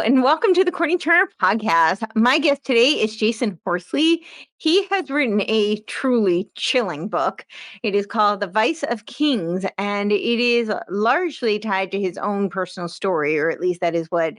and welcome to the Courtney Turner podcast. My guest today is Jasun Horsley. He has written a truly chilling book. It is called The Vice of Kings, and it is largely tied to his own personal story, or at least that is what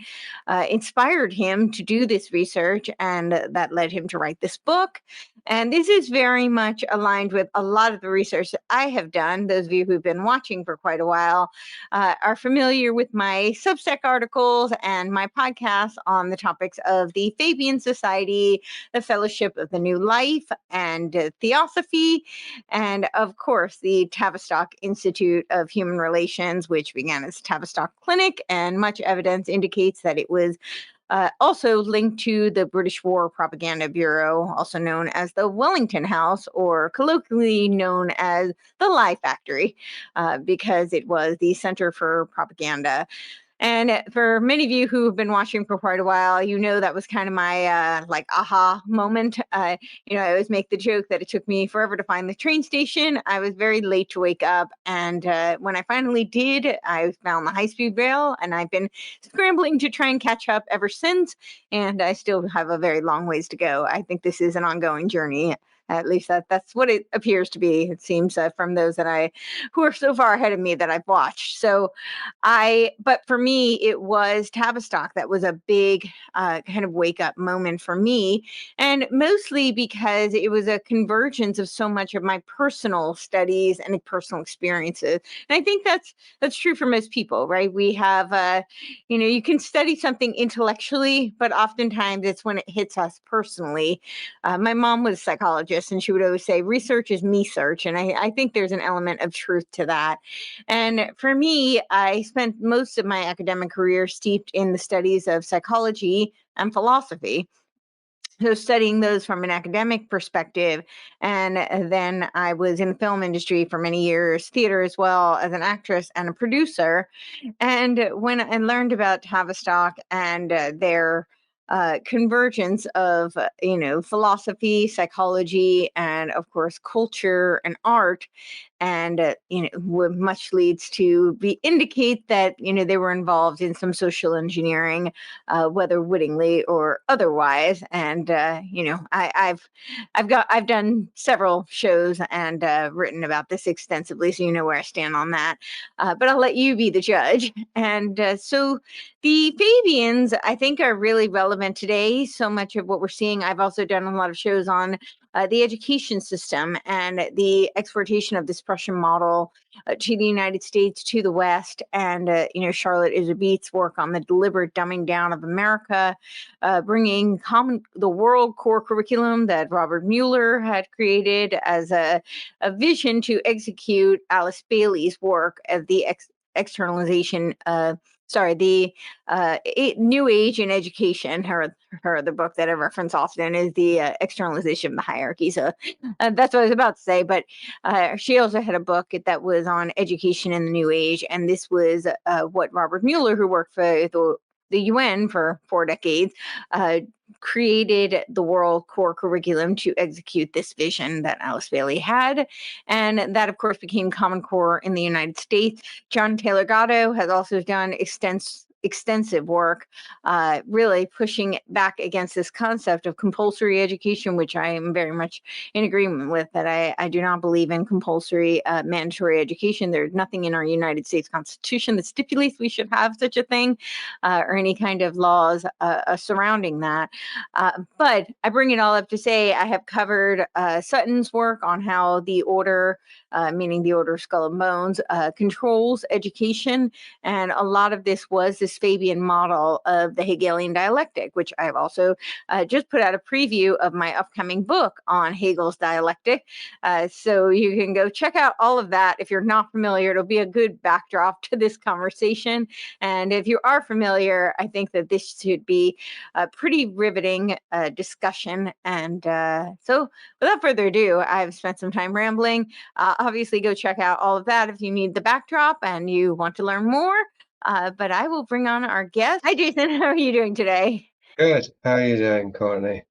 inspired him to do this research, and that led him to write this book. And this is very much aligned with a lot of the research that I have done. Those of you who've been watching for quite a while are familiar with my Substack articles and my podcast on the topics of the Fabian Society, the Fellowship of the New Life, and Theosophy, and of course the Tavistock Institute of Human Relations, which began as Tavistock Clinic, and much evidence indicates that it was also linked to the British War Propaganda Bureau, also known as the Wellington House, or colloquially known as the Lie Factory, because it was the center for propaganda. And for many of you who have been watching for quite a while, you know that was kind of my aha moment. I always make the joke that it took me forever to find the train station. I was very late to wake up, and when I finally did, I found the high-speed rail, and I've been scrambling to try and catch up ever since. And I still have a very long ways to go. I think this is an ongoing journey. At least that's what it appears to be. It seems from those who are so far ahead of me that I've watched. But for me, it was Tavistock that was a big kind of wake up moment for me, and mostly because it was a convergence of so much of my personal studies and personal experiences. And I think that's true for most people, right? We have, you can study something intellectually, but oftentimes it's when it hits us personally. My mom was a psychologist, and she would always say, research is me search. And I think there's an element of truth to that. And for me, I spent most of my academic career steeped in the studies of psychology and philosophy. So studying those from an academic perspective. And then I was in the film industry for many years, theater as well, as an actress and a producer. And when I learned about Tavistock and their convergence of, philosophy, psychology, and of course, culture and art, and much leads to indicate that they were involved in some social engineering, whether wittingly or otherwise. And I've done several shows and written about this extensively, so you know where I stand on that. But I'll let you be the judge. And so the Fabians, I think, are really relevant today. So much of what we're seeing, I've also done a lot of shows on the education system and the exportation of this Prussian model to the United States, to the West, and Charlotte Iserbyt's work on the deliberate dumbing down of America, bringing the world core curriculum that Robert Mueller had created as a vision to execute Alice Bailey's work of the externalization. The New Age in Education. Her other book that I reference often is the Externalization of the Hierarchy. So that's what I was about to say. But she also had a book that was on education in the New Age, and this was what Robert Mueller, who worked for the UN for 4 decades, created the world core curriculum to execute this vision that Alice Bailey had. And that, of course, became Common Core in the United States. John Taylor Gatto has also done extensive work, really pushing back against this concept of compulsory education, which I am very much in agreement with, that I do not believe in compulsory mandatory education. There's nothing in our United States Constitution that stipulates we should have such a thing, or any kind of laws surrounding that. But I bring it all up to say I have covered Sutton's work on how the order, meaning the Order of Skull and Bones, controls education. And a lot of this was this Fabian model of the Hegelian dialectic, which I've also just put out a preview of my upcoming book on Hegel's dialectic. So you can go check out all of that. If you're not familiar, it'll be a good backdrop to this conversation. And if you are familiar, I think that this should be a pretty riveting discussion. And so without further ado, I've spent some time rambling. Obviously, go check out all of that if you need the backdrop and you want to learn more. But I will bring on our guest. Hi, Jason. How are you doing today? Good. How are you doing, Courtney?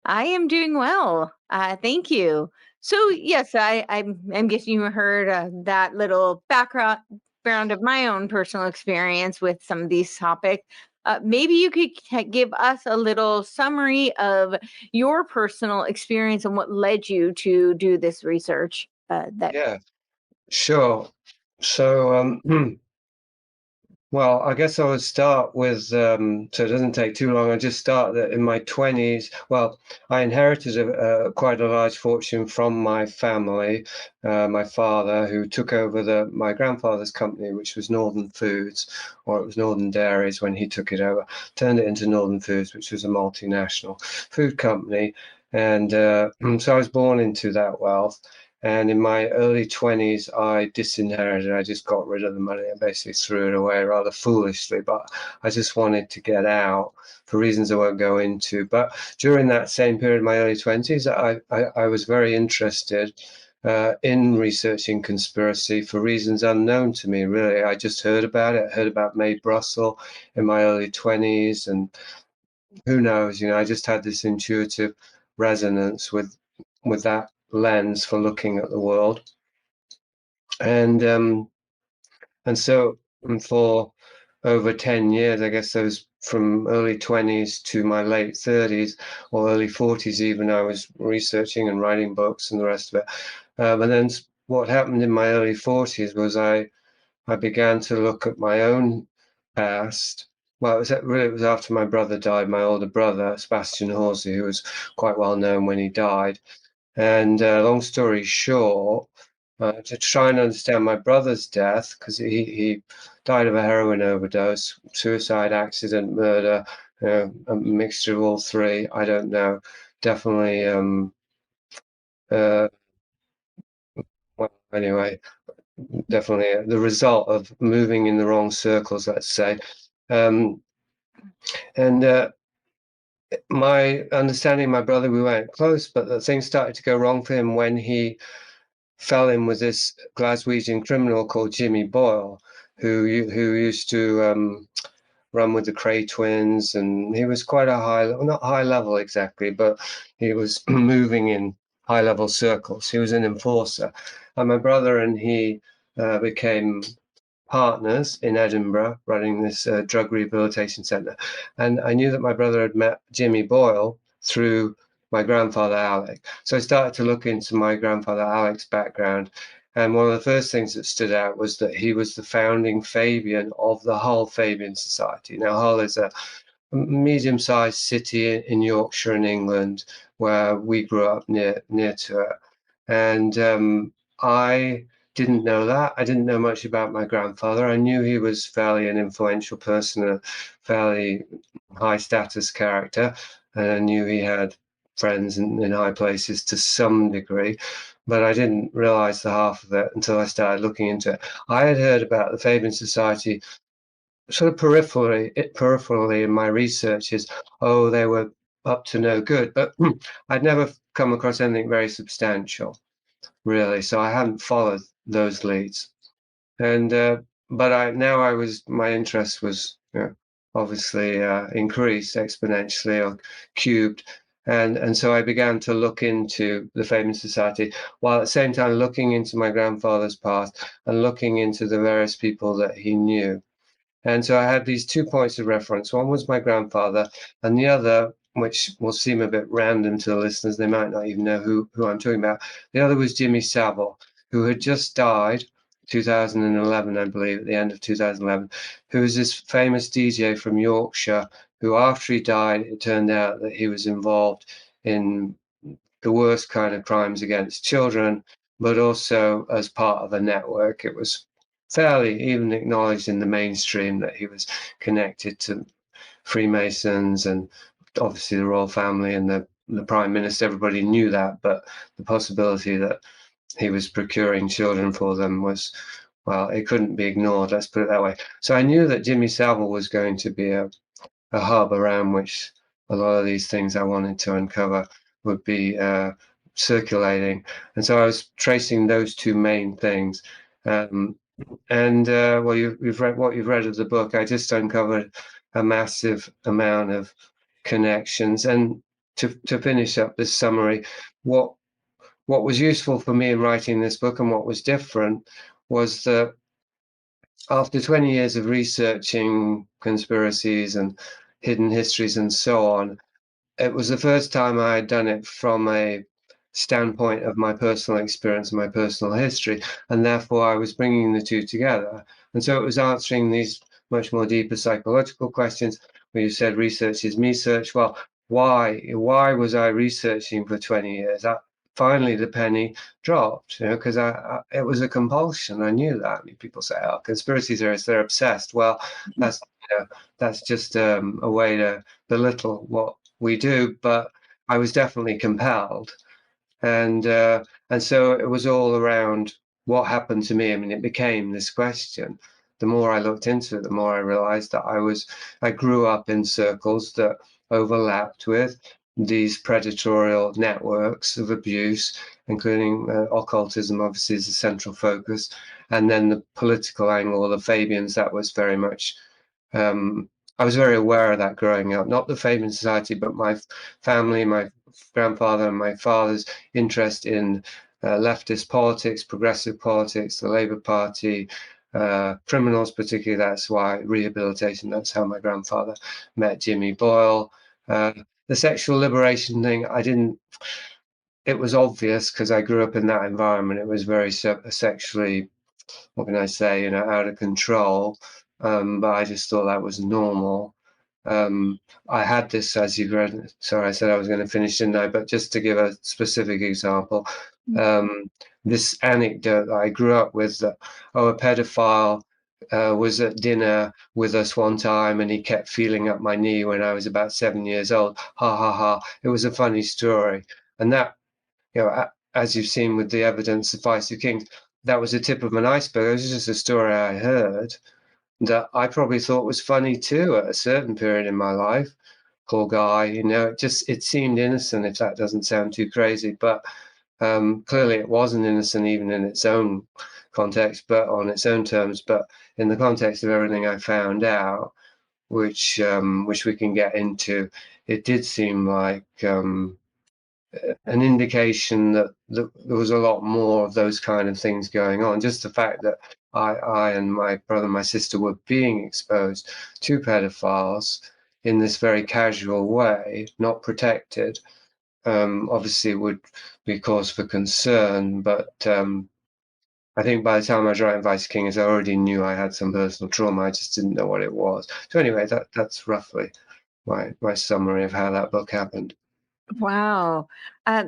I am doing well. Thank you. So, yes, I'm guessing you heard that little background of my own personal experience with some of these topics. maybe you could give us a little summary of your personal experience and what led you to do this research. Yeah, sure. So, well, I guess I would start with, so it doesn't take too long. I just start that in my 20s. Well, I inherited quite a large fortune from my family. My father, who took over my grandfather's company, which was Northern Foods, or it was Northern Dairies when he took it over, turned it into Northern Foods, which was a multinational food company. And so I was born into that wealth. And in my early 20s, I disinherited. I just got rid of the money. I basically threw it away rather foolishly, but I just wanted to get out for reasons I won't go into. But during that same period, my early 20s, I was very interested in researching conspiracy for reasons unknown to me, really. I just heard about it. I heard about May Brussel in my early 20s, and who knows, I just had this intuitive resonance with that lens for looking at the world. And so for over 10 years, I guess those from early 20s to my late 30s or early 40s even, I was researching and writing books and the rest of it. And then what happened in my early 40s was I began to look at my own past. Well, it was after my brother died, my older brother, Sebastian Horsley, who was quite well known when he died. And long story short, to try and understand my brother's death, because he died of a heroin overdose, suicide, accident, murder, a mixture of all three. I don't know. Definitely. Well, anyway, definitely the result of moving in the wrong circles, let's say. And my understanding, my brother, we weren't close, but the things started to go wrong for him when he fell in with this Glaswegian criminal called Jimmy Boyle, who used to run with the Cray twins, and he was quite a not high level exactly, but he was moving in high level circles. He was an enforcer, and my brother and he became partners in Edinburgh running this drug rehabilitation centre. And I knew that my brother had met Jimmy Boyle through my grandfather Alec. So I started to look into my grandfather Alec's background. And one of the first things that stood out was that he was the founding Fabian of the Hull Fabian Society. Now, Hull is a medium-sized city in Yorkshire in England where we grew up near to it. And I didn't know that. I didn't know much about my grandfather. I knew he was fairly an influential person, a fairly high status character, and I knew he had friends in high places to some degree, but I didn't realize the half of it until I started looking into it. I had heard about the Fabian Society sort of peripherally in my researches. Oh, they were up to no good, but I'd never come across anything very substantial, really. So I hadn't followed those leads. And but my interest was obviously increased exponentially or cubed. And so I began to look into the Fabian Society, while at the same time looking into my grandfather's past and looking into the various people that he knew. And so I had these 2 points of reference. One was my grandfather, and the other, which will seem a bit random to the listeners, they might not even know who I'm talking about. The other was Jimmy Savile, who had just died 2011, I believe, at the end of 2011, who was this famous DJ from Yorkshire, who after he died, it turned out that he was involved in the worst kind of crimes against children, but also as part of a network. It was fairly even acknowledged in the mainstream that he was connected to Freemasons and obviously the royal family and the prime minister. Everybody knew that, but the possibility that he was procuring children for them was, well, it couldn't be ignored, let's put it that way. So I knew that Jimmy Savile was going to be a hub around which a lot of these things I wanted to uncover would be circulating. And so I was tracing those two main things. Well, you've read what you've read of the book. I just uncovered a massive amount of connections. And to finish up this summary, what was useful for me in writing this book and what was different was that after 20 years of researching conspiracies and hidden histories and so on, it was the first time I had done it from a standpoint of my personal experience and my personal history, and therefore I was bringing the two together. And so it was answering these much more deeper psychological questions. Where you said research is me search. Well, why was I researching for 20 years? Finally the penny dropped, because it was a compulsion. I knew that. I mean, people say, "Oh, conspiracy theorists, they're obsessed." Well, that's just a way to belittle what we do. But I was definitely compelled, and so it was all around what happened to me. I mean, it became this question. The more I looked into it, the more I realized that I grew up in circles that overlapped with these predatorial networks of abuse, including occultism, obviously, is a central focus, and then the political angle, the Fabians, that was very much. I was very aware of that growing up, not the Fabian Society, but my family, my grandfather and my father's interest in leftist politics, progressive politics, the Labour Party, criminals particularly. That's why rehabilitation, that's how my grandfather met Jimmy Boyle. The sexual liberation thing, it was obvious because I grew up in that environment. It was very sexually, what can I say, out of control. But I just thought that was normal. I had this, as you've read. Sorry, I said I was going to finish, didn't I? But just to give a specific example, this anecdote that I grew up with, that a pedophile was at dinner with us one time, and he kept feeling up my knee when I was about 7 years old. Ha ha ha! It was a funny story, and that, as you've seen with the evidence of Vice of Kings, that was the tip of an iceberg. It was just a story I heard that I probably thought was funny too at a certain period in my life. Poor guy, it seemed innocent, if that doesn't sound too crazy, but clearly it wasn't innocent even in its own context, but on its own terms. But in the context of everything I found out, which we can get into, it did seem like an indication that there was a lot more of those kind of things going on. Just the fact that I and my brother and my sister were being exposed to pedophiles in this very casual way, not protected, obviously would be cause for concern. But I think by the time I was writing Vice Kings, I already knew I had some personal trauma. I just didn't know what it was. So anyway, that's roughly my summary of how that book happened. Wow.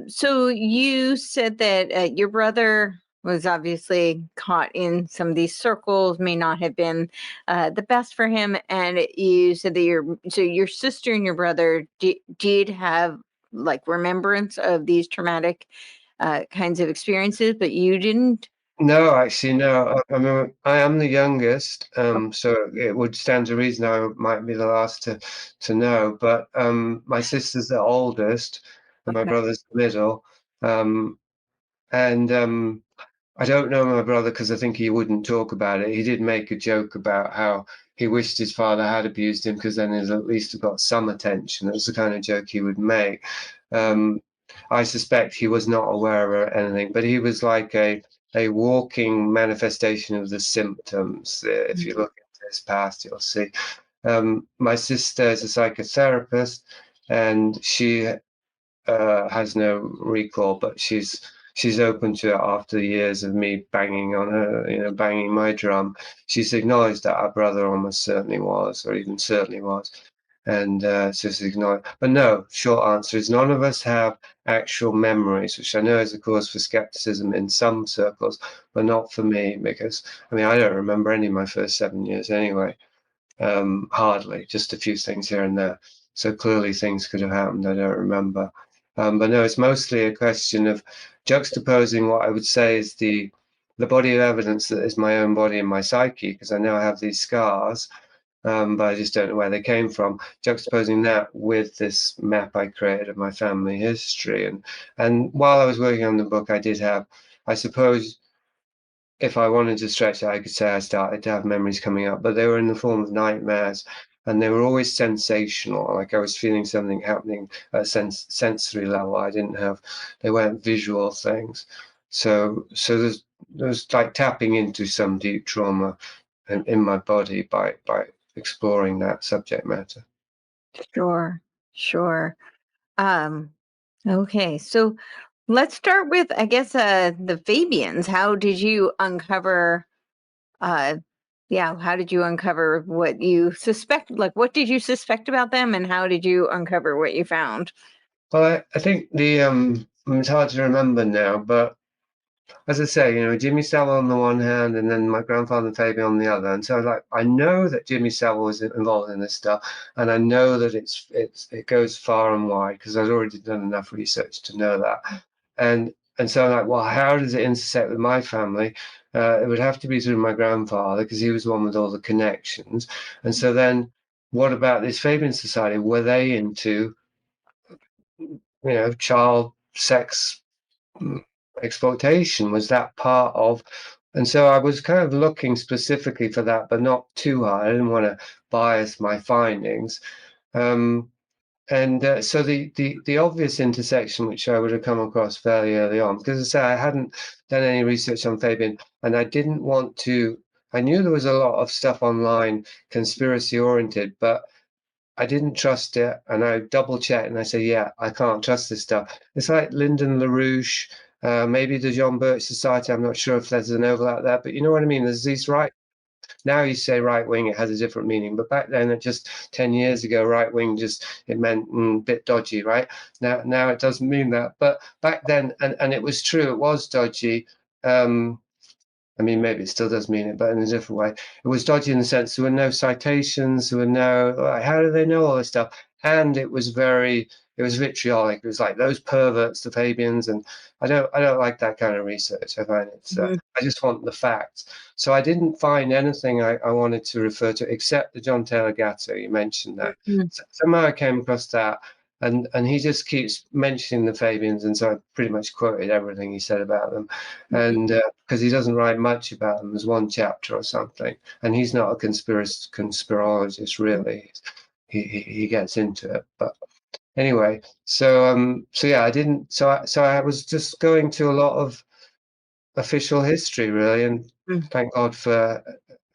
So you said that your brother was obviously caught in some of these circles, may not have been the best for him, and you said that your sister and your brother did have like remembrance of these traumatic kinds of experiences, but you didn't. No, actually, no. I am the youngest, so it would stand to reason I might be the last to know. But my sister's the oldest, and my Okay. brother's the middle. And I don't know my brother because I think he wouldn't talk about it. He did make a joke about how he wished his father had abused him because then he'd at least have got some attention. That's the kind of joke he would make. I suspect he was not aware of anything, but he was like a walking manifestation of the symptoms. If you look into his past, you'll see. My sister is a psychotherapist, and she has no recall, but she's open to it after years of me banging on her, banging my drum. She's acknowledged that our brother almost certainly was, or even certainly was, and just ignored. But no, short answer is none of us have actual memories, which I know is a cause for skepticism in some circles, but not for me, because I don't remember any of my first 7 years anyway. Hardly, just a few things here and there. So clearly things could have happened I don't remember. But no, it's mostly a question of juxtaposing what I would say is the body of evidence that is my own body and my psyche, because I know I have these scars, but I just don't know where they came from. Juxtaposing that with this map I created of my family history. And while I was working on the book, I did have, I suppose, if I wanted to stretch it, I could say I started to have memories coming up, but they were in the form of nightmares, and they were always sensational. Like I was feeling something happening at a sensory level. They weren't visual things. So there's like tapping into some deep trauma in my body by exploring that subject matter. Sure. Okay, so let's start with, I guess, the Fabians. How did you uncover? How did you uncover what you suspect? Like, what did you suspect about them, and how did you uncover what you found? Well, I think it's hard to remember now, but as I say, Jimmy Savile on the one hand, and then my grandfather and Fabian on the other. And so, like, I know that Jimmy Savile was involved in this stuff, and I know that it goes far and wide because I'd already done enough research to know that. And so I'm like, well, how does it intersect with my family? It would have to be through my grandfather because he was the one with all the connections. And so then, what about this Fabian Society? Were they into, child sex exploitation? Was that part of? And so I was kind of looking specifically for that, but not too hard. I didn't want to bias my findings. So the obvious intersection, which I would have come across fairly early on, because as I say, I hadn't done any research on Fabian, and I didn't want to. I knew there was a lot of stuff online, conspiracy oriented, but I didn't trust it, and I double checked, and I said, "Yeah, I can't trust this stuff." It's like Lyndon LaRouche, maybe the John Birch Society. I'm not sure if there's an overlap there, but you know what I mean. There's these now you say right wing, it has a different meaning, but back then, just 10 years ago, right wing it meant a bit dodgy, right? Now it doesn't mean that, but back then, and it was true, it was dodgy. I mean, maybe it still does mean it, but in a different way. It was dodgy in the sense there were no citations, there were no, how do they know all this stuff? And it was vitriolic. It was like those perverts, the Fabians, and I don't like that kind of research. I find I just want the facts. So I didn't find anything I wanted to refer to except the John Taylor Gatto. You mentioned that. So somehow I came across that. And he just keeps mentioning the Fabians, and so I pretty much quoted everything he said about them, and because he doesn't write much about them, there's one chapter or something, and he's not a conspirologist really. He gets into it, but anyway, so yeah, I didn't. So I was just going to a lot of official history really, and thank God for.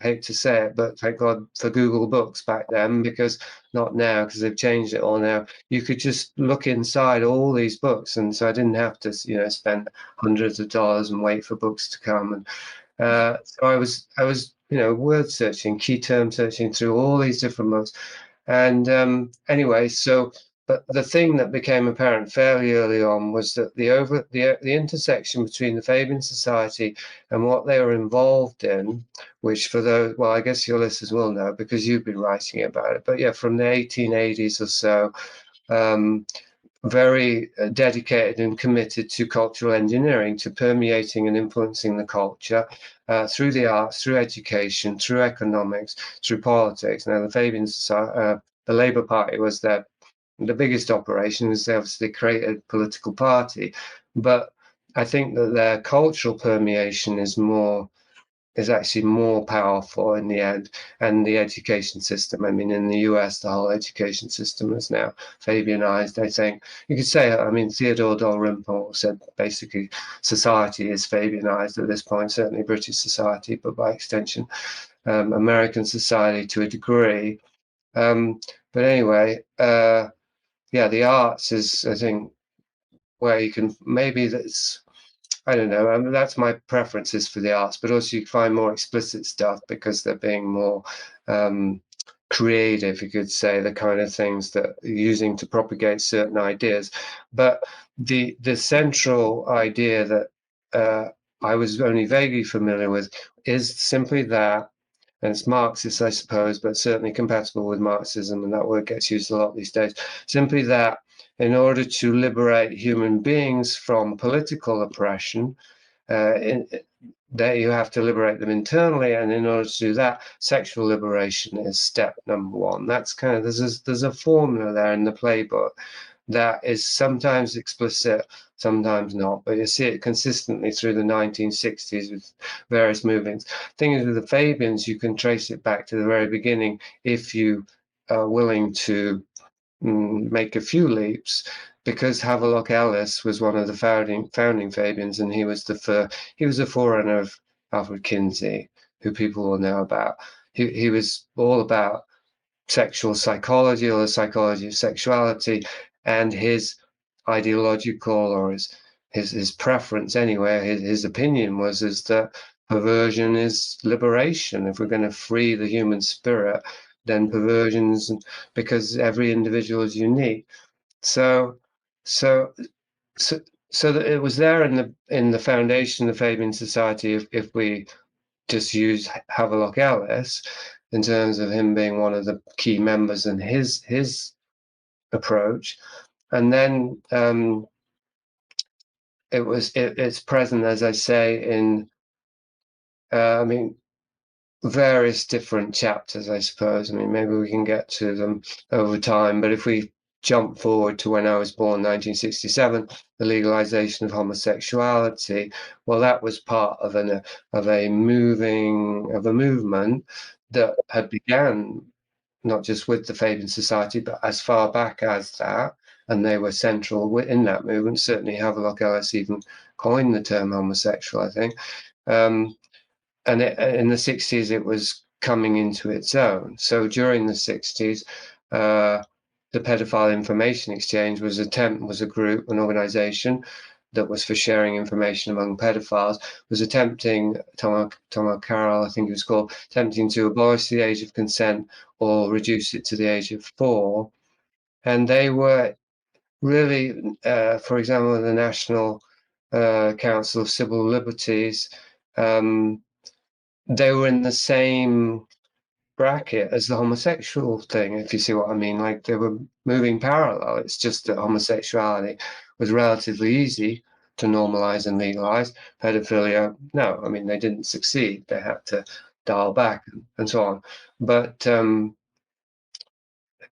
I hate to say it, but thank God for Google Books back then, because not now, because they've changed it all now. You could just look inside all these books, and so I didn't have to, spend hundreds of dollars and wait for books to come. And so I was, word searching, key term searching through all these different books. And anyway, but the thing that became apparent fairly early on was that the intersection between the Fabian Society and what they were involved in, which for those, well, I guess your listeners will know because you've been writing about it, but yeah, from the 1880s or so, very dedicated and committed to cultural engineering, to permeating and influencing the culture through the arts, through education, through economics, through politics. Now, the Fabian Society, the Labour Party was the biggest operation, is they obviously created a political party, but I think that their cultural permeation is actually more powerful in the end, and the education system. I mean, in the US, the whole education system is now Fabianized. I think you could say, I mean, Theodore Dalrymple said basically society is Fabianized at this point, certainly British society, but by extension, American society to a degree. But anyway, yeah, the arts is, I think, where you can maybe I don't know. I mean, that's my preferences for the arts, but also you find more explicit stuff because they're being more creative, you could say, the kind of things that you're using to propagate certain ideas. But the central idea that I was only vaguely familiar with is simply that, and it's Marxist, I suppose, but certainly compatible with Marxism, and that word gets used a lot these days, simply that in order to liberate human beings from political oppression, that you have to liberate them internally, and in order to do that, sexual liberation is step number one. That's kind of, there's a formula there in the playbook that is sometimes explicit, sometimes not, but you see it consistently through the 1960s with various movements. Thing is, with the Fabians, you can trace it back to the very beginning if you are willing to make a few leaps, because Havelock Ellis was one of the founding Fabians, and he was a forerunner of Alfred Kinsey, who people will know about. He was all about sexual psychology, or the psychology of sexuality, and his ideological, or his preference anyway, his opinion was is that perversion is liberation. If we're going to free the human spirit, then perversions, because every individual is unique. So that it was there in the foundation of the Fabian Society. If we just use Havelock Ellis in terms of him being one of the key members and his approach, and then it's present, as I say, in I mean, various different chapters, I suppose. I mean, maybe we can get to them over time, but if we jump forward to when I was born, 1967, the legalization of homosexuality, well, that was part of a movement that had began not just with the Fabian Society, but as far back as that, and they were central in that movement. Certainly, Havelock Ellis even coined the term homosexual, I think. And in the 60s, it was coming into its own. So during the 60s, the Pedophile Information Exchange was a group, an organization that was for sharing information among pedophiles, was attempting, Tom Carroll, I think it was called, attempting to abolish the age of consent or reduce it to the age of 4. And they were really, for example, the National Council of Civil Liberties, they were in the same bracket as the homosexual thing, if you see what I mean. Like, they were moving parallel. It's just that homosexuality was relatively easy to normalize and legalize. Pedophilia, no. I mean, they didn't succeed. They had to dial back and so on. But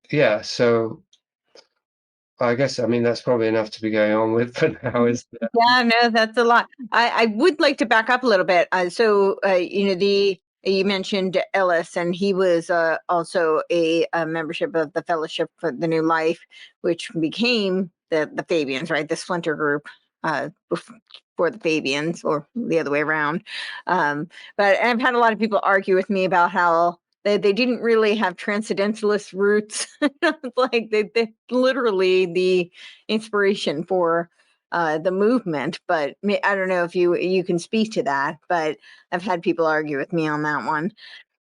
yeah, so I guess, I mean, that's probably enough to be going on with for now, isn't it? Yeah, no, that's a lot. I would like to back up a little bit. You mentioned Ellis, and he was also a membership of the Fellowship for the New Life, which became the Fabians, right? The splinter group for the Fabians, or the other way around. But I've had a lot of people argue with me about how they didn't really have transcendentalist roots. It's like they literally the inspiration for the movement. But I don't know if you can speak to that, but I've had people argue with me on that one.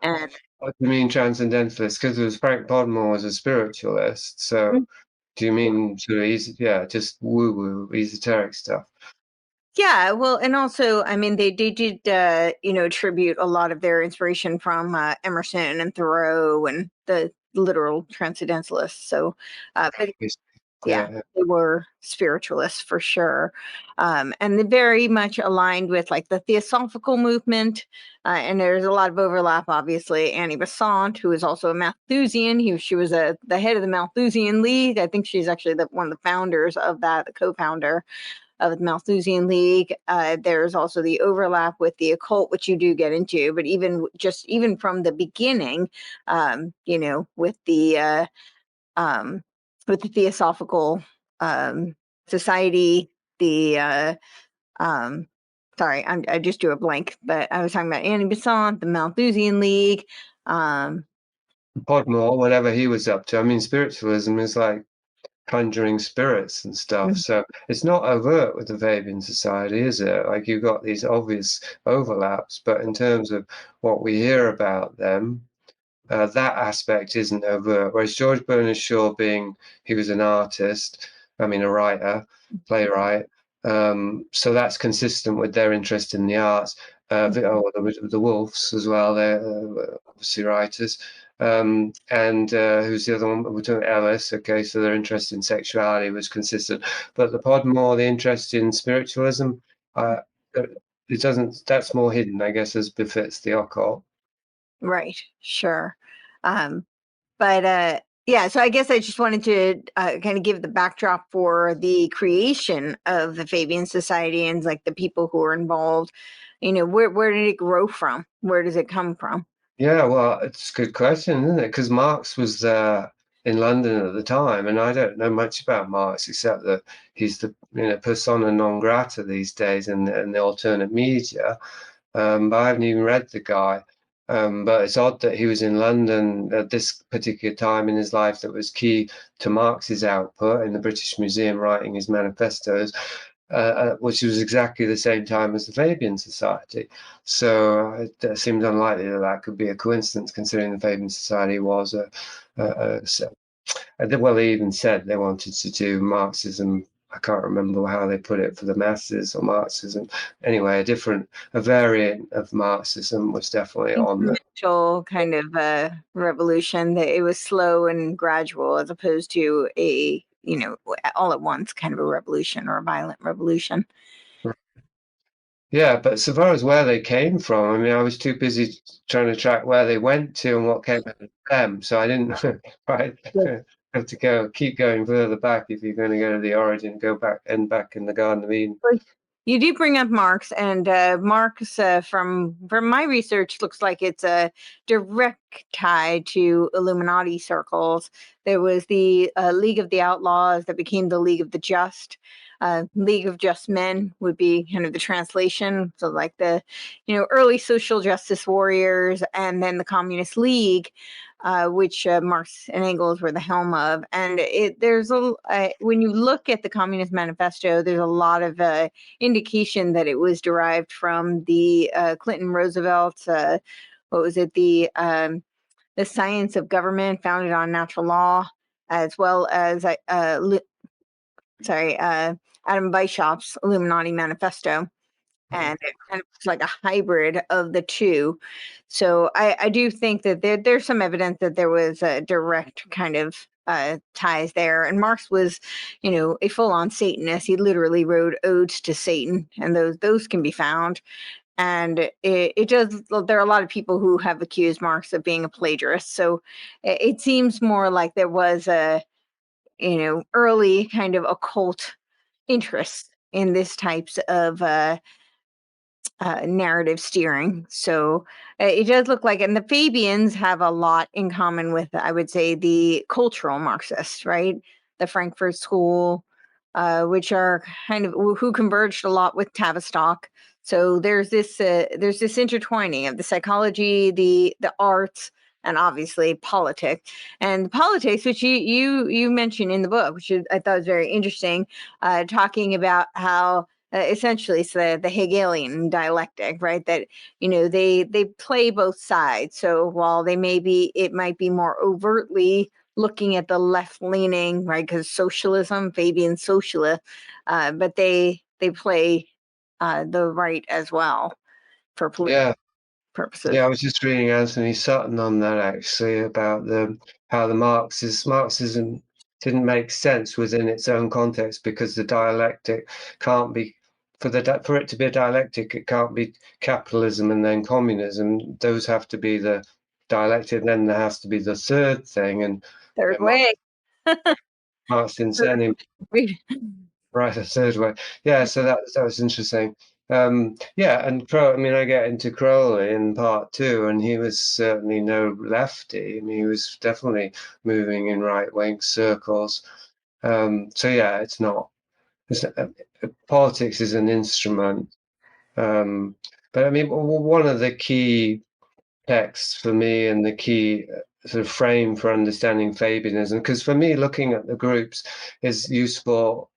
And What do you mean transcendentalist? Because it was Frank Podmore was a spiritualist. So do you mean sort of just woo-woo, esoteric stuff? yeah, well, and also, I mean, they did, attribute a lot of their inspiration from Emerson and Thoreau and the literal transcendentalists. So, but yeah, Yeah. they were spiritualists for sure. And they very much aligned with like the Theosophical movement. And there's a lot of overlap, obviously. Annie Besant, who is also a Malthusian, she was the head of the Malthusian League. I think she's actually one of the founders of that, the co-founder of the Malthusian League. There's also the overlap with the occult, which you do get into, but even from the beginning, with the Theosophical Society, sorry, I just drew a blank, but I was talking about Annie Besant, the Malthusian League. Podmore, whatever he was up to. I mean, spiritualism is like conjuring spirits and stuff. So it's not overt with the Fabian Society, is it? Like, you've got these obvious overlaps, but in terms of what we hear about them, that aspect isn't overt. Whereas George Bernard Shaw, he was an artist, a writer, playwright. So that's consistent with their interest in the arts. The Wolves as well, they're obviously writers. And who's the other one? We're talking Ellis. Okay, so their interest in sexuality was consistent, but the Podmore, the interest in spiritualism, it doesn't. That's more hidden, I guess, as befits the occult. Right, sure. But yeah, so I guess I just wanted to kind of give the backdrop for the creation of the Fabian Society and like the people who are involved. Where did it grow from? Where does it come from? Yeah, well, it's a good question, isn't it? Because Marx was there in London at the time, and I don't know much about Marx except that he's the persona non grata these days in the alternate media. But I haven't even read the guy. But it's odd that he was in London at this particular time in his life that was key to Marx's output in the British Museum, writing his manifestos, which was exactly the same time as the Fabian Society. So it seems unlikely that that could be a coincidence, considering the Fabian Society was well, they even said they wanted to do Marxism. I can't remember how they put it, for the masses or Marxism. Anyway, a variant of Marxism was definitely on the Incremental kind of revolution, that it was slow and gradual as opposed to a, all at once kind of a revolution or a violent revolution. Yeah, but so far as where they came from, I mean, I was too busy trying to track where they went to and what came out of them, so I didn't quite have to keep going further back if you're going to go to the origin, go back in the Garden of Eden. You do bring up Marx, and Marx, from my research, looks like it's a direct tie to Illuminati circles. There was the League of the Outlaws that became the League of the Just. League of Just Men would be kind of the translation. So like the, early social justice warriors, and then the Communist League, which Marx and Engels were the helm of. And there's when you look at the Communist Manifesto, there's a lot of indication that it was derived from the Clinton Roosevelt, what was it, the Science of Government, founded on natural law, as well as Adam Weishaupt's Illuminati Manifesto. And it kind of looks like a hybrid of the two. So I do think that there's some evidence that there was a direct kind of ties there. And Marx was, a full-on Satanist. He literally wrote odes to Satan, and those can be found. And it does. There are a lot of people who have accused Marx of being a plagiarist. So it seems more like there was a, early kind of occult interest in this types of narrative steering. So it does look like, and the Fabians have a lot in common with, I would say, the cultural Marxists, right? The Frankfurt School, which are kind of who converged a lot with Tavistock. So there's this intertwining of the psychology, the arts, and obviously politics. And politics, which you mentioned in the book, which I thought was very interesting, talking about how essentially it's the Hegelian dialectic, right? That they play both sides. So while it might be more overtly looking at the left leaning, right? Because socialism, Fabian socialist, but they play the right as well for political purposes. Yeah, I was just reading Anthony Sutton on that, actually, about how the Marxism didn't make sense within its own context, because the dialectic can't be, for it to be a dialectic, it can't be capitalism and then communism. Those have to be the dialectic, and then there has to be the third thing, and Third way. Marx didn't say anything. Right, a third way. Yeah, so that was interesting. Yeah, and I get into Crowley in part 2, and he was certainly no lefty. I mean, he was definitely moving in right-wing circles. So yeah, it's not. Politics is an instrument. But I mean, one of the key texts for me, and the key sort of frame for understanding Fabianism, because for me, looking at the groups is useful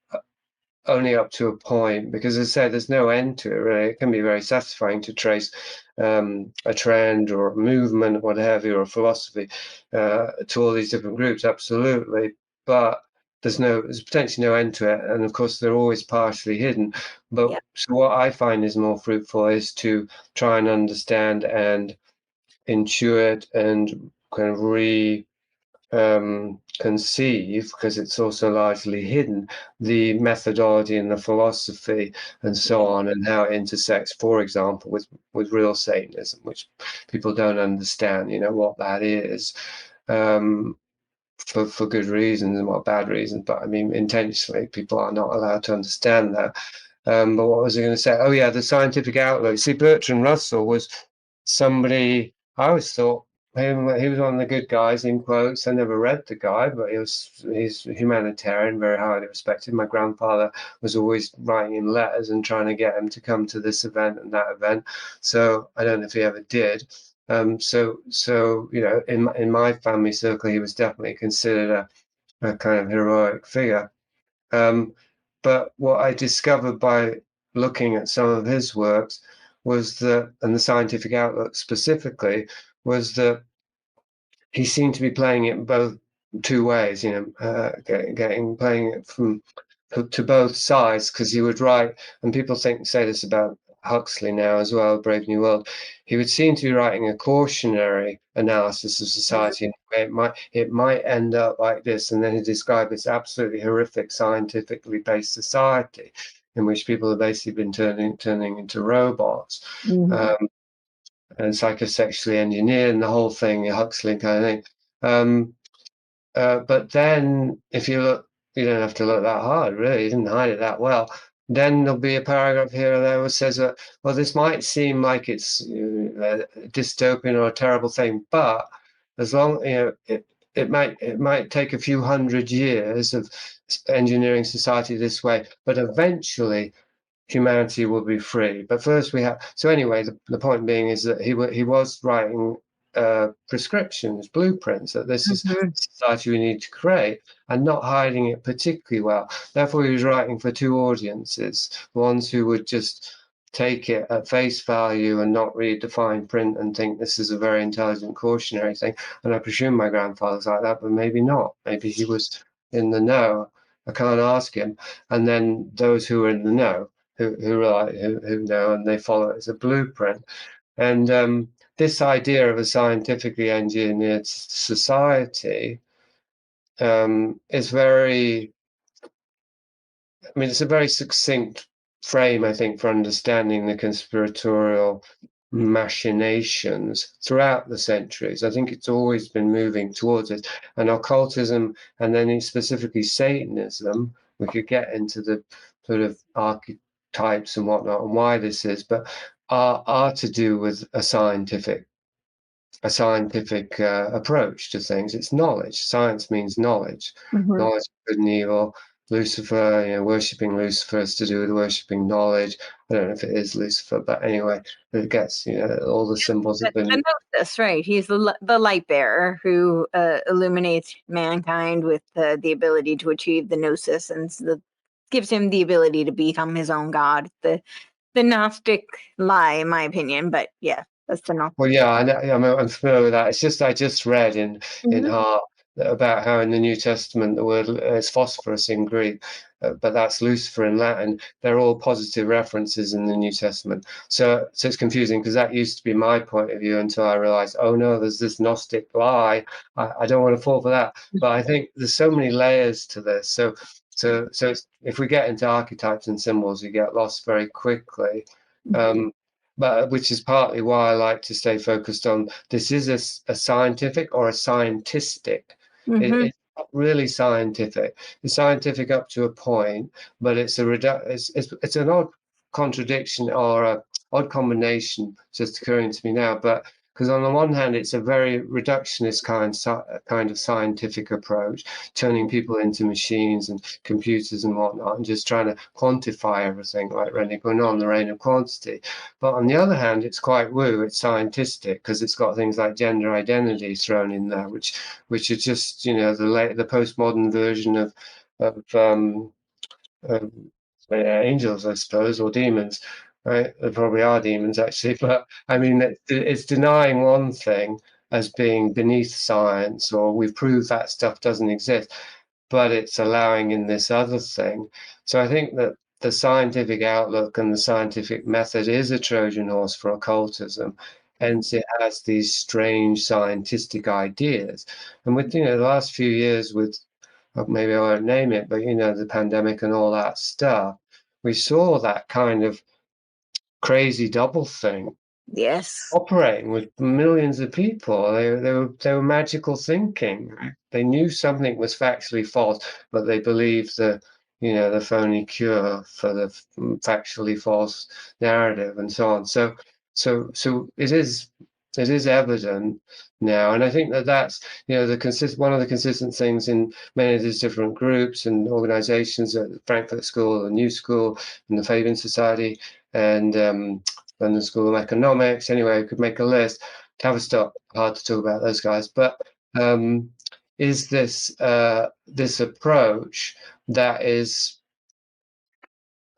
only up to a point, because as I say, there's no end to it, really. It can be very satisfying to trace a trend or a movement, what have you, or a philosophy to all these different groups, absolutely. But there's potentially no end to it, and of course they're always partially hidden. But so what I find is more fruitful is to try and understand and intuit and kind of conceive, because it's also largely hidden, the methodology and the philosophy and so on, and how it intersects, for example, with real Satanism, which people don't understand, what that is, for good reasons and what bad reasons. But I mean, intentionally, people are not allowed to understand that. But what was I going to say? Oh yeah, the scientific outlook. See, Bertrand Russell was somebody I always thought he was one of the good guys, in quotes. I never read the guy, but he's humanitarian, very highly respected. My grandfather was always writing him letters and trying to get him to come to this event and that event. So I don't know if he ever did. So in my family circle, he was definitely considered a kind of heroic figure. But what I discovered by looking at some of his works was that, and the scientific outlook specifically, was that he seemed to be playing it both two ways, playing it from to both sides, because he would write, and people say this about Huxley now as well, Brave New World. He would seem to be writing a cautionary analysis of society, and it might end up like this, and then he described this absolutely horrific scientifically based society in which people have basically been turning into robots. And psychosexually engineered and the whole thing, Huxley kind of thing. But then if you look, you don't have to look that hard, really. He didn't hide it that well. Then there'll be a paragraph here or there that says, well, this might seem like it's a dystopian or a terrible thing, but as long, it might take a few hundred years of engineering society this way, but eventually humanity will be free. But first we have. So anyway, the point being is that he was writing prescriptions, blueprints, that this is the society we need to create, and not hiding it particularly well. Therefore, he was writing for two audiences: ones who would just take it at face value and not read the fine print and think this is a very intelligent cautionary thing. And I presume my grandfather's like that, but maybe not. Maybe he was in the know. I can't ask him. And then those who are in the know, who know, and they follow it as a blueprint. And this idea of a scientifically engineered society is very, it's a very succinct frame, I think, for understanding the conspiratorial machinations throughout the centuries. I think it's always been moving towards it. And occultism, and then specifically Satanism, we could get into the sort of archetypes and whatnot and why this is, but are to do with a scientific approach to things. It's knowledge. Science means knowledge. Knowledge of good and evil. Lucifer, worshipping Lucifer is to do with worshipping knowledge. I don't know if it is Lucifer, but anyway, it gets all the symbols have been. The Nexus, right? He's the light bearer who illuminates mankind with the ability to achieve the gnosis, and gives him the ability to become his own god. The Gnostic lie, in my opinion, but yeah, that's the Gnostic. Well, yeah, I'm familiar with that. It's just I just read in Hart about how in the New Testament the word is phosphorus in Greek, but that's Lucifer in Latin. They're all positive references in the New Testament. So it's confusing, because that used to be my point of view until I realized, oh no, there's this Gnostic lie. I don't want to fall for that. But I think there's so many layers to this. So if we get into archetypes and symbols, we get lost very quickly. But which is partly why I like to stay focused on this is a scientific or a scientistic. It's not really scientific. It's scientific up to a point, but it's an odd contradiction or a odd combination just occurring to me now. But because on the one hand, it's a very reductionist kind of scientific approach, turning people into machines and computers and whatnot, and just trying to quantify everything, like René Guénon, the reign of quantity. But on the other hand, it's quite woo. It's scientistic because it's got things like gender identity thrown in there, which are just the postmodern version of angels, I suppose, or demons. Right? There probably are demons, actually, but I mean, it's denying one thing as being beneath science, or we've proved that stuff doesn't exist, but it's allowing in this other thing. So I think that the scientific outlook and the scientific method is a Trojan horse for occultism. Hence, it has these strange scientific ideas. And with the last few years, with maybe I won't name it, but the pandemic and all that stuff, we saw that kind of crazy double thing operating with millions of people. They were magical thinking. They knew something was factually false, but they believed the phony cure for the factually false narrative and so on. So it is evident now, and I think that's one of the consistent things in many of these different groups and organizations at the Frankfurt School, the New School, and the Fabian Society, and London School of Economics. Anyway, I could make a list. Tavistock, hard to talk about those guys, but is this this approach that is,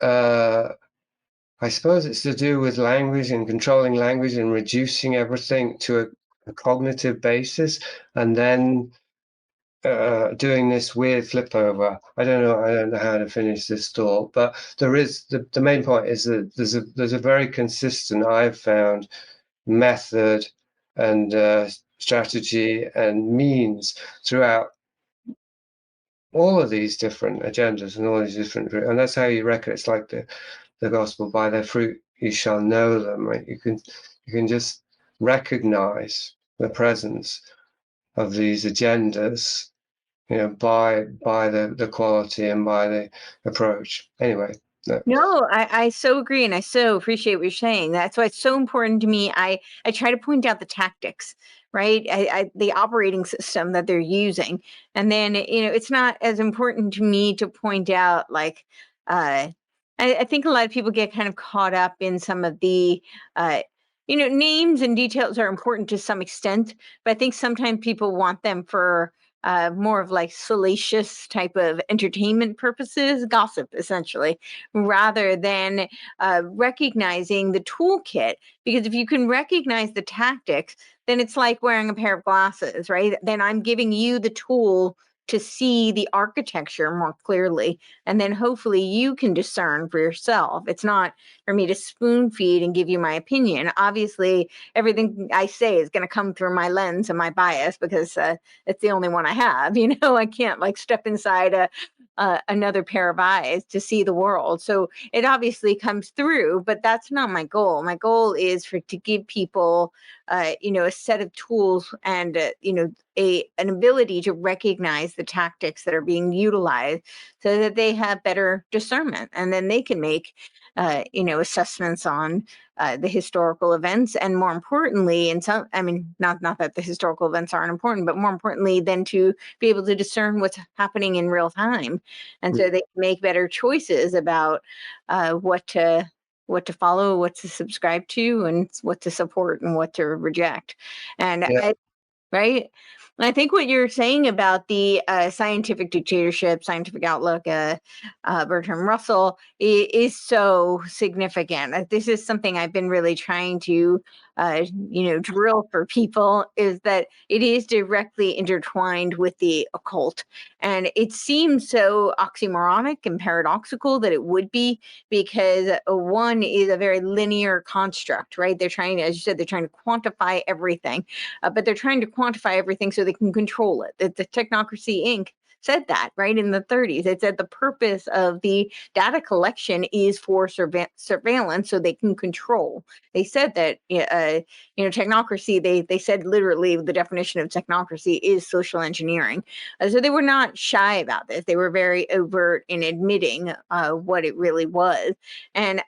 I suppose it's to do with language and controlling language and reducing everything to a cognitive basis, and then doing this weird flip over. I don't know how to finish this thought, but there is the main point is that there's a very consistent, I've found, method and strategy and means throughout all of these different agendas and all these different, and that's how you reckon. It's like the gospel: by their fruit you shall know them. Right? You can just recognize the presence of these agendas, by the quality and by the approach. Anyway. No, I so agree, and I so appreciate what you're saying. That's why it's so important to me. I try to point out the tactics, right? The operating system that they're using, and then it's not as important to me to point out like I think a lot of people get kind of caught up in some of the names and details are important to some extent, but I think sometimes people want them for more of like salacious type of entertainment purposes, gossip essentially, rather than recognizing the toolkit. Because if you can recognize the tactics, then it's like wearing a pair of glasses, right? Then I'm giving you the tool to see the architecture more clearly. And then hopefully you can discern for yourself. It's not for me to spoon feed and give you my opinion. Obviously, everything I say is going to come through my lens and my bias because it's the only one I have. I can't like step inside another pair of eyes to see the world. So it obviously comes through, but that's not my goal. My goal is to give people, a set of tools and, an ability to recognize the tactics that are being utilized so that they have better discernment and then they can make, assessments on the historical events, and more importantly, not that the historical events aren't important, but more importantly, than to be able to discern what's happening in real time, and so they can make better choices about what to follow, what to subscribe to, and what to support and what to reject, and Yeah. right. And I think what you're saying about the scientific dictatorship, scientific outlook, Bertrand Russell, is so significant. This is something I've been really trying to, drill for people, is that it is directly intertwined with the occult. And it seems so oxymoronic and paradoxical that it would be, because one is a very linear construct, right? They're trying, as you said, they're trying to quantify everything. But they're trying to quantify everything so they can control it. The Technocracy Inc. said that, right, in the 30s. It said the purpose of the data collection is for surveillance so they can control. They said that, technocracy, they said literally the definition of technocracy is social engineering. So they were not shy about this. They were very overt in admitting what it really was. And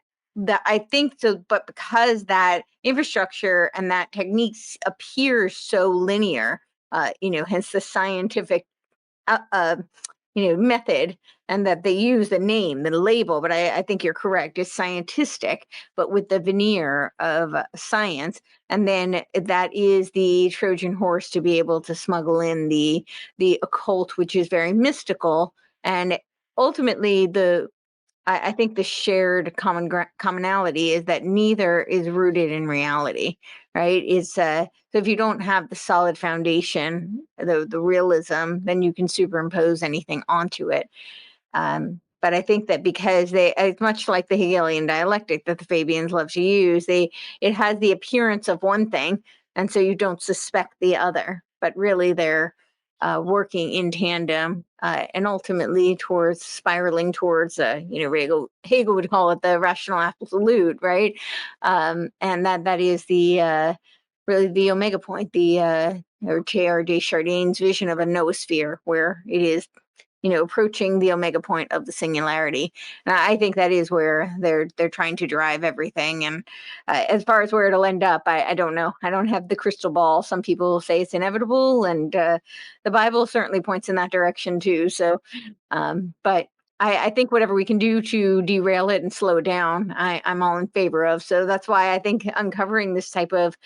I think so, but because that infrastructure and that techniques appears so linear, hence the scientific, method, and that they use the name, the label. But I think you're correct. It's scientistic, but with the veneer of science. And then that is the Trojan horse to be able to smuggle in the occult, which is very mystical. And ultimately, I think the shared commonality is that neither is rooted in reality, right? It's so if you don't have the solid foundation, the realism, then you can superimpose anything onto it. But I think that because it's much like the Hegelian dialectic that the Fabians love to use, it has the appearance of one thing, and so you don't suspect the other, but really they're working in tandem, and ultimately towards spiraling towards, Hegel would call it the rational absolute, right? And that is the really the omega point, or J.R. Desjardins' vision of a noosphere, where it is approaching the omega point of the singularity. And I think that is where they're trying to drive everything. And as far as where it'll end up, I don't know. I don't have the crystal ball. Some people say it's inevitable, and the Bible certainly points in that direction too. So, but I think whatever we can do to derail it and slow it down, I'm all in favor of. So that's why I think uncovering this type of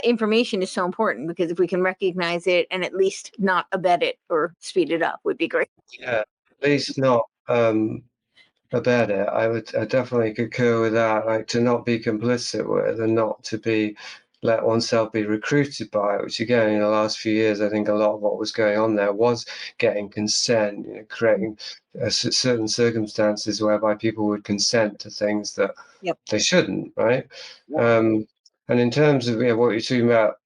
information is so important, because if we can recognize it and at least not abet it or speed it up would be great. Yeah, at least not abet it. I definitely concur with that. Like, to not be complicit with, and not to be let oneself be recruited by it. Which again, in the last few years, I think a lot of what was going on there was getting consent, creating certain circumstances whereby people would consent to things that Yep. they shouldn't, right? Yep. And in terms of what you're talking about,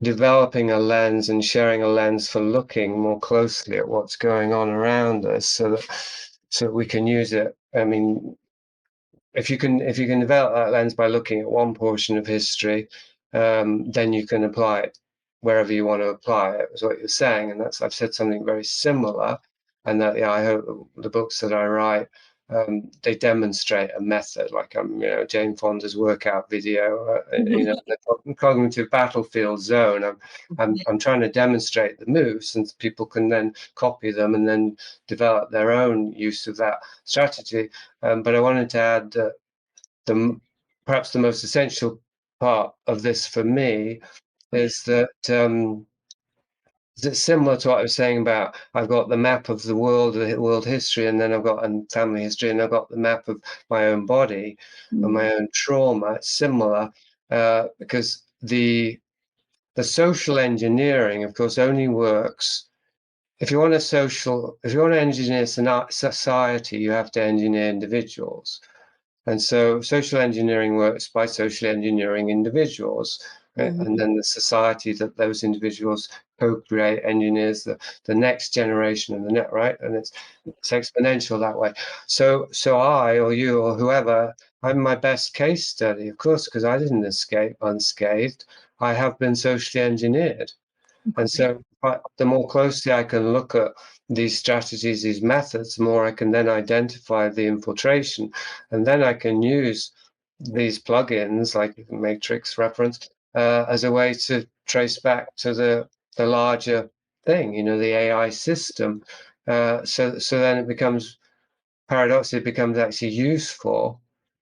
developing a lens and sharing a lens for looking more closely at what's going on around us, so that we can use it. I mean, if you can develop that lens by looking at one portion of history, then you can apply it wherever you want to apply it, is what you're saying. And that's, I've said something very similar, and that, yeah, I hope the books that I write, they demonstrate a method, like Jane Fonda's workout video, the cognitive battlefield zone. I'm trying to demonstrate the moves, and people can then copy them and then develop their own use of that strategy. But I wanted to add that perhaps the most essential part of this for me is that it's similar to what I was saying about, I've got the map of the world history, and then I've got family history, and I've got the map of my own body and my own trauma. It's similar because the social engineering, of course, only works if you want to engineer society, you have to engineer individuals. And so social engineering works by socially engineering individuals. Right? Mhm. And then the society that those individuals co-create engineers the next generation and the net, right? And it's exponential that way. So I or you or whoever, I'm my best case study, of course, because I didn't escape unscathed. I have been socially engineered. And so the more closely I can look at these strategies, these methods, the more I can then identify the infiltration. And then I can use these plugins, like the Matrix reference, as a way to trace back to the larger thing, the AI system. So then it becomes, paradoxically, it becomes actually useful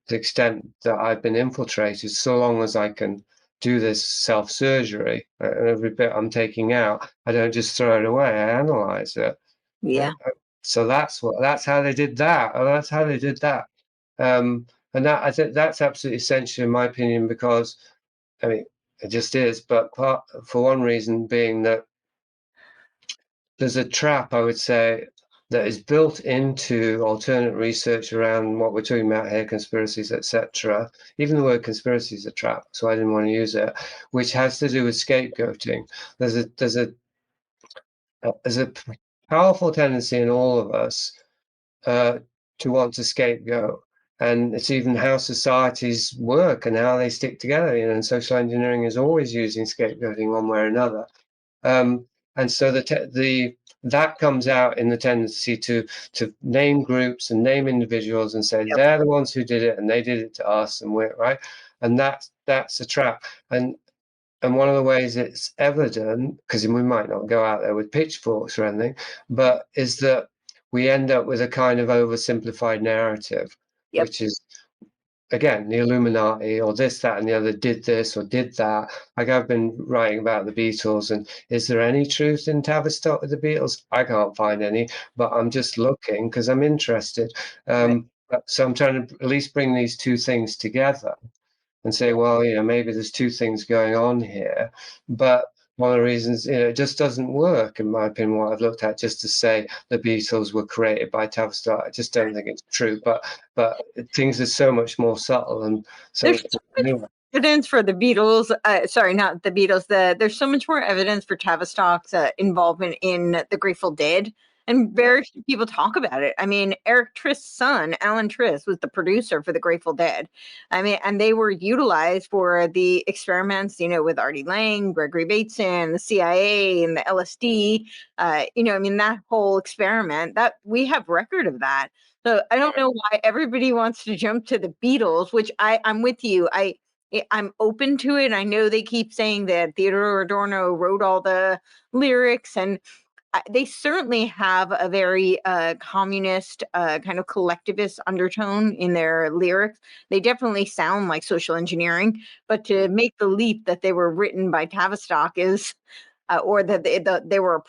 to the extent that I've been infiltrated, so long as I can do this self-surgery. And every bit I'm taking out, I don't just throw it away, I analyze it. Yeah. So that's how they did that. Oh, that's how they did that. And that, I think that's absolutely essential in my opinion, because I mean, it just is, but for one reason being that there's a trap, I would say, that is built into alternate research around what we're talking about here, conspiracies, etc. Even the word conspiracy is a trap, so I didn't want to use it, which has to do with scapegoating. There's a powerful tendency in all of us to want to scapegoat. And it's even how societies work and how they stick together. And social engineering is always using scapegoating one way or another. And so that comes out in the tendency to name groups and name individuals and say they're the ones who did it and they did it to us, and we're right. And that's a trap. And one of the ways it's evident, because we might not go out there with pitchforks or anything, but is that we end up with a kind of oversimplified narrative, which is, again, the Illuminati or this, that, and the other did this or did that. Like, I've been writing about the Beatles, and is there any truth in Tavistock with the Beatles? I can't find any, but I'm just looking because I'm interested. So I'm trying to at least bring these two things together and say, well, maybe there's two things going on here. But one of the reasons, it just doesn't work, in my opinion, what I've looked at, just to say the Beatles were created by Tavistock. I just don't think it's true. But things are so much more subtle and so There's so much evidence for the Beatles. Sorry, not the Beatles. There's so much more evidence for Tavistock's involvement in the Grateful Dead, and very few people talk about it. I mean, Eric Trist's son, Alan Trist, was the producer for the Grateful Dead. I mean, and they were utilized for the experiments, with Artie Lang, Gregory Bateson, the CIA, and the LSD. I mean, that whole experiment, that we have record of that. So I don't know why everybody wants to jump to the Beatles, which I'm with you. I'm open to it. I know they keep saying that Theodore Adorno wrote all the lyrics, and they certainly have a very communist kind of collectivist undertone in their lyrics. They definitely sound like social engineering, but to make the leap that they were written by Tavistock is, or that they were,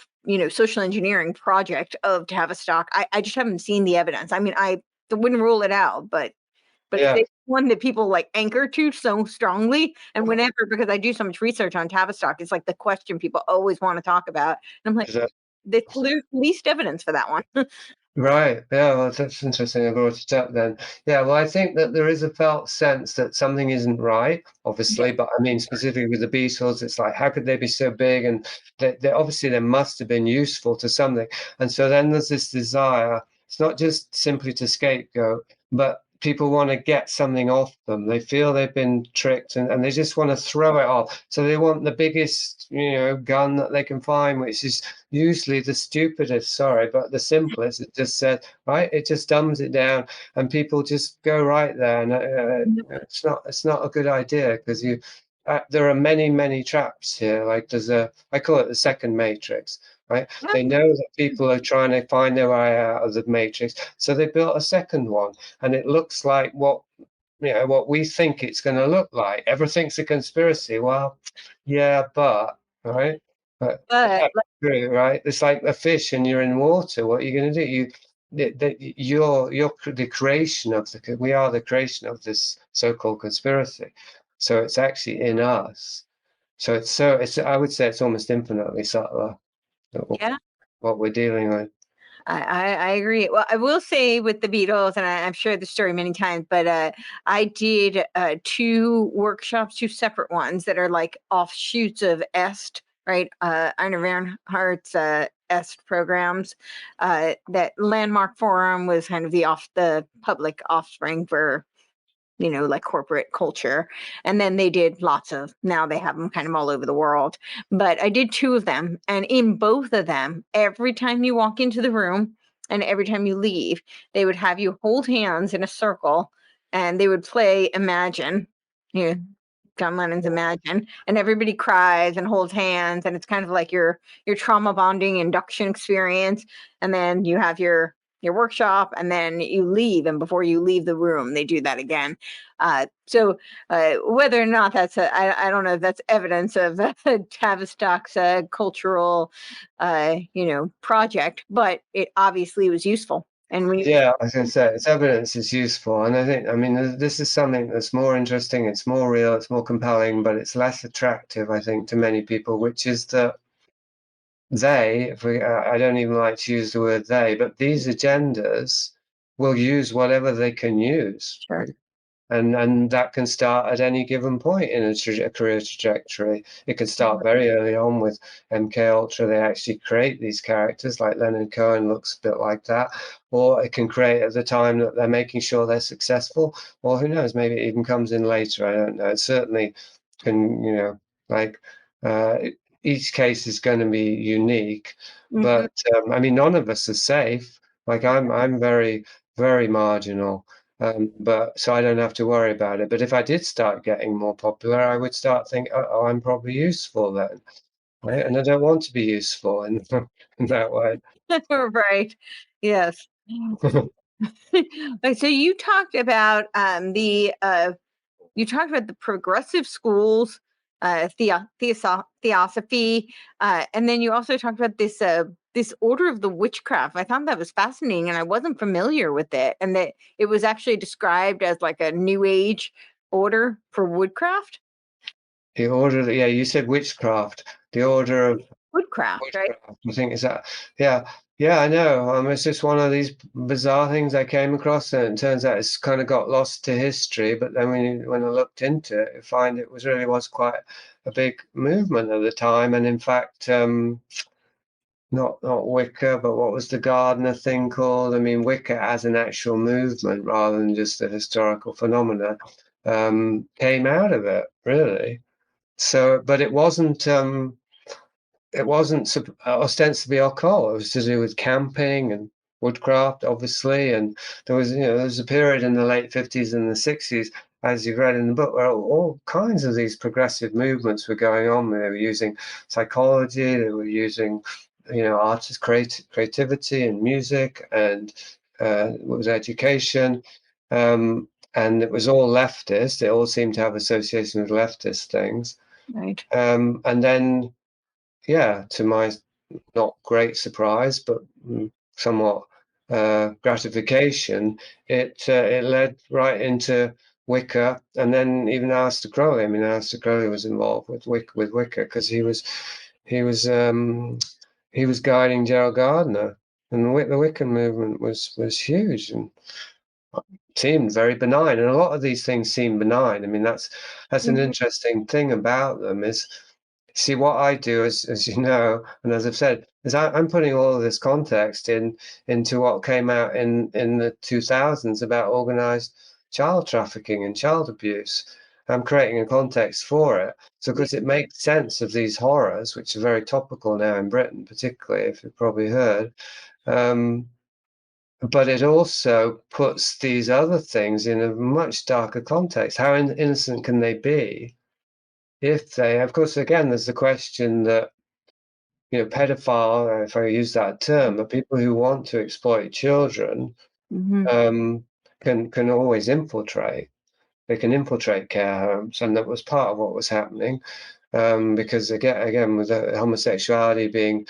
social engineering project of Tavistock. I just haven't seen the evidence. I mean, I wouldn't rule it out, but Yeah. it's one that people like anchor to so strongly. And whenever, because I do so much research on Tavistock, it's like the question people always want to talk about. And I'm like, the least evidence for that one. Right. Yeah, well, that's interesting. I brought it up then. Yeah, well, I think that there is a felt sense that something isn't right, obviously, but I mean, specifically with the Beatles, it's like, how could they be so big? And they obviously they must have been useful to something. And so then there's this desire. It's not just simply to scapegoat, but people want to get something off them. They feel they've been tricked and they just want to throw it off. So they want the biggest, gun that they can find, which is usually the stupidest, sorry, but the simplest. It just said, right, it just dumbs it down and people just go right there. And it's not a good idea because there are many traps here. Like I call it the second matrix. Right? They know that people are trying to find their way out of the matrix, so they built a second one, and it looks like what we think it's going to look like. Everything's a conspiracy. Well, yeah, but right, but true, right? It's like a fish, and you're in water. What are you going to do? You're the creation of we are the creation of this so-called conspiracy. So it's actually in us. So it's I would say it's almost infinitely subtler. Yeah. What we're dealing with. I agree. Well, I will say with the Beatles, and I've shared the story many times, but I did 2 separate ones that are like offshoots of EST, right? Ina Bernhardt's EST programs. That Landmark Forum was kind of the public offspring for like corporate culture. And then they did now they have them kind of all over the world. But I did 2 of them. And in both of them, every time you walk into the room and every time you leave, they would have you hold hands in a circle and they would play Imagine, you know, John Lennon's Imagine, and everybody cries and holds hands. And it's kind of like your trauma bonding induction experience. And then you have your workshop and then you leave, and before you leave the room they do that again. So whether or not I don't know if that's evidence of Tavistock's cultural project, but it obviously was useful. And when I was going to say it's evidence is useful, and I mean this is something that's more interesting, it's more real, it's more compelling, but it's less attractive, I think, to many people, which is that I don't even like to use the word they, but these agendas will use whatever they can use. Sure. And that can start at any given point in a career trajectory. It can start very early on with MK Ultra. They actually create these characters, like Leonard Cohen looks a bit like that, or it can create at the time that they're making sure they're successful, or who knows, maybe it even comes in later. I don't know. It certainly can, like each case is going to be unique, but I mean, none of us are safe. Like I'm very, very marginal. But so I don't have to worry about it. But if I did start getting more popular, I would start thinking, oh, I'm probably useful then. Right? And I don't want to be useful in, in that way. Right. Yes. So you talked about the progressive schools, theosophy, and then you also talked about this order of the witchcraft. I found that was fascinating, and I wasn't familiar with it, and that it was actually described as like a new age order for woodcraft. The order, yeah, you said witchcraft. The order of Woodcraft, right? witchcraft, I think is that, yeah, I know. It's just one of these bizarre things I came across, and it turns out it's kind of got lost to history. But then when I looked into it, I find it was quite a big movement at the time, and in fact, not Wicca, but what was the Gardner thing called? I mean, Wicca as an actual movement rather than just a historical phenomena came out of it, really. So, but it wasn't ostensibly occult. It was to do with camping and woodcraft, obviously. And there was a period in the late 50s and the 60s, as you've read in the book, where all kinds of these progressive movements were going on. They were using psychology, they were using artist creativity and music, and it was education, and it was all leftist. It all seemed to have association with leftist things. Right. And then, to my not great surprise, but somewhat gratification, it led right into Wicca, and then even Aleister Crowley. I mean, Aleister Crowley was involved with Wicca because he was guiding Gerald Gardner, and the Wiccan movement was huge and seemed very benign. And a lot of these things seem benign. I mean, that's an interesting thing about them is. See, what I do, as you know, and as I've said, is I'm putting all of this context into what came out in the 2000s about organized child trafficking and child abuse. I'm creating a context for it, so because it makes sense of these horrors, which are very topical now in Britain, particularly, if you've probably heard. But it also puts these other things in a much darker context. How innocent can they be? If they, of course, again, there's the question that, pedophile, if I use that term, but people who want to exploit children can always infiltrate. They can infiltrate care homes, and that was part of what was happening. Because again, with homosexuality being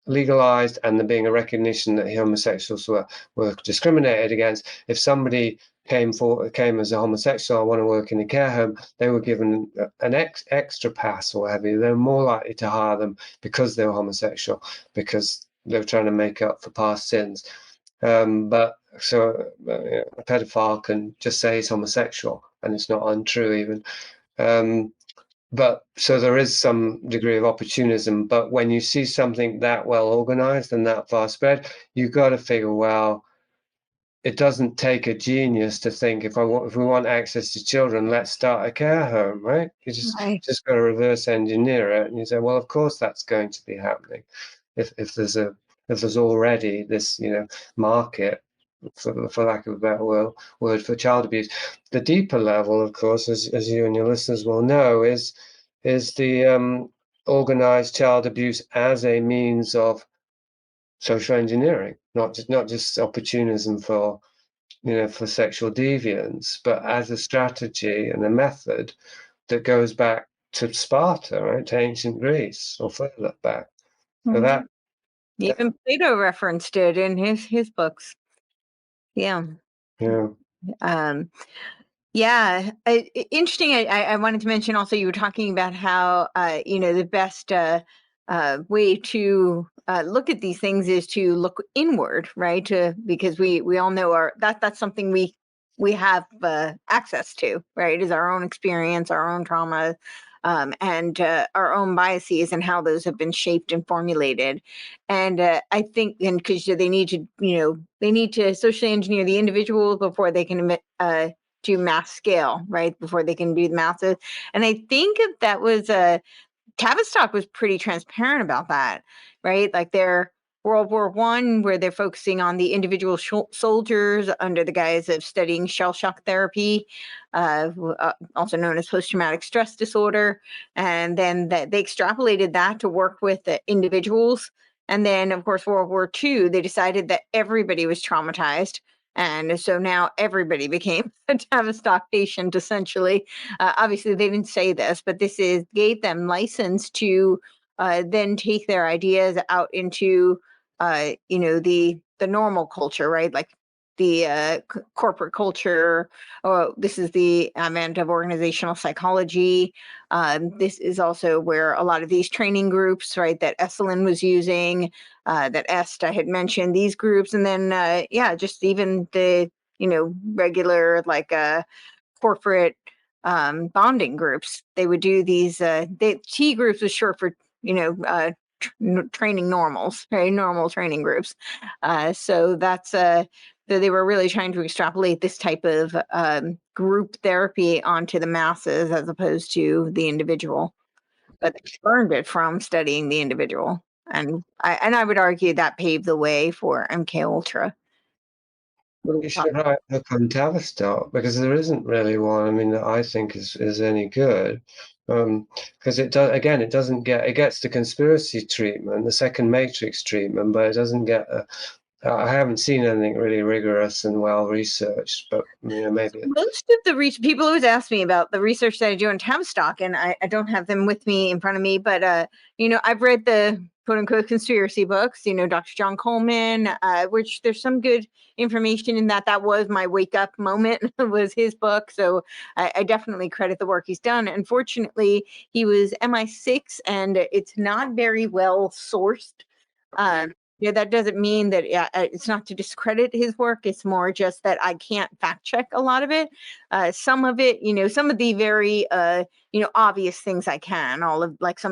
legalized and there being a recognition that homosexuals were discriminated against, if somebody came as a homosexual, I want to work in a care home, they were given an extra pass or whatever. They were more likely to hire them because they were homosexual, because they were trying to make up for past sins. But so a pedophile can just say he's homosexual, and it's not untrue even. But so there is some degree of opportunism. But when you see something that well organized and that far spread, you've got to figure, well, it doesn't take a genius to think if we want access to children, let's start a care home, right? You just got to reverse engineer it, and you say, well, of course that's going to be happening. If there's already this market, for lack of a better word, for child abuse. The deeper level, of course, as you and your listeners will know, is the organized child abuse as a means of social engineering, not just opportunism for sexual deviance, but as a strategy and a method that goes back to Sparta, right, to ancient Greece, or further back. So that even Plato referenced it in his books. Yeah. Interesting. I wanted to mention also, you were talking about how the best way to look at these things is to look inward, right? Because we all know that's something we have access to, right? Is our own experience, our own trauma, and our own biases, and how those have been shaped and formulated. And I think, and because they need to socially engineer the individual before they can do mass scale, right? Before they can do the masses. And I think that was Tavistock was pretty transparent about that, right? Like their World War I, where they're focusing on the individual soldiers under the guise of studying shell shock therapy, also known as post-traumatic stress disorder. And then they extrapolated that to work with the individuals. And then, of course, World War II, they decided that everybody was traumatized. And so now everybody became a Tavistock patient, essentially. Obviously, they didn't say this, but this gave them license to then take their ideas out into the normal culture, right? Like the corporate culture. Oh, this is the advent of organizational psychology. This is also where a lot of these training groups, right, that Esselin was using, that Est had mentioned, these groups, and then just even the regular corporate bonding groups. They would do these. T groups was short for training normals, right? Normal training groups. So that's they were really trying to extrapolate this type of group therapy onto the masses as opposed to the individual, but they learned it from studying the individual. And I would argue that paved the way for MK Ultra. You should write a book on Tavistock, because there isn't really one, I mean, that I think is any good. because it does, again, it gets the conspiracy treatment, the second matrix treatment, but it doesn't get I haven't seen anything really rigorous and well researched, but maybe most of the people always ask me about the research that I do on Tavistock, and I don't have them with me in front of me, but I've read the quote unquote conspiracy books, Dr. John Coleman, which there's some good information in that. That was my wake up moment, was his book. So I definitely credit the work he's done. Unfortunately, he was MI6 and it's not very well sourced. That doesn't mean that it's not to discredit his work. It's more just that I can't fact check a lot of it. Some of it, some of the very, obvious things I can, all of like some